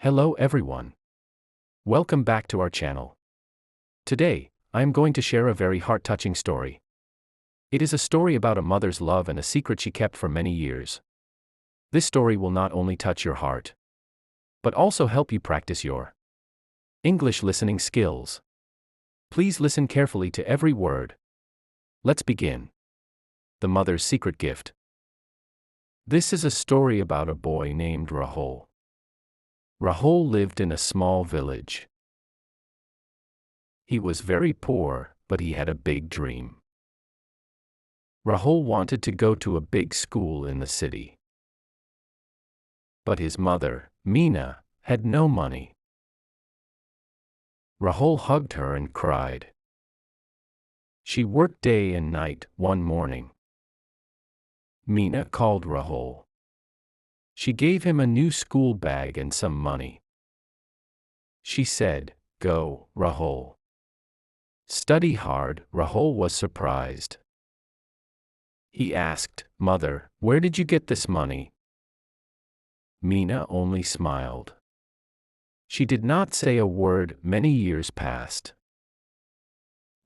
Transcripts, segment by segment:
Hello everyone. Welcome back to our channel. Today, I am going to share a very heart-touching story. It is a story about a mother's love and a secret she kept for many years. This story will not only touch your heart, but also help you practice your English listening skills. Please listen carefully to every word. Let's begin. The Mother's Secret Gift. This is a story about a boy named Rahul. Rahul lived in a small village. He was very poor, but he had a big dream. Rahul wanted to go to a big school in the city. But his mother, Meena, had no money. Rahul hugged her and cried. She worked day and night. One morning, Meena called Rahul. She gave him a new school bag and some money. She said, "Go, Rahul. Study hard." Rahul was surprised. He asked, "Mother, where did you get this money?" Meena only smiled. She did not say a word. Many years passed.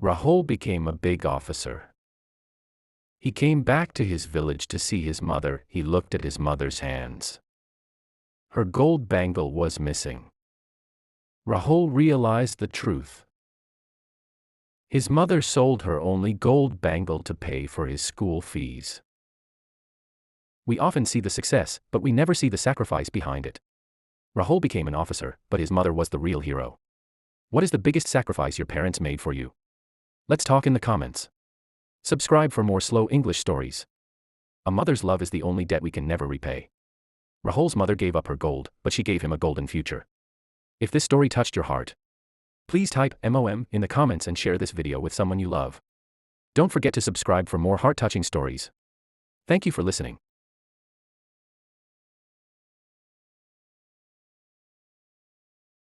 Rahul became a big officer. He came back to his village to see his mother. He looked at his mother's hands. Her gold bangle was missing. Rahul realized the truth. His mother sold her only gold bangle to pay for his school fees. We often see the success, but we never see the sacrifice behind it. Rahul became an officer, but his mother was the real hero. What is the biggest sacrifice your parents made for you? Let's talk in the comments. Subscribe for more slow English stories. A mother's love is the only debt we can never repay. Rahul's mother gave up her gold, but she gave him a golden future. If this story touched your heart, please type MOM in the comments and share this video with someone you love. Don't forget to subscribe for more heart-touching stories. Thank you for listening.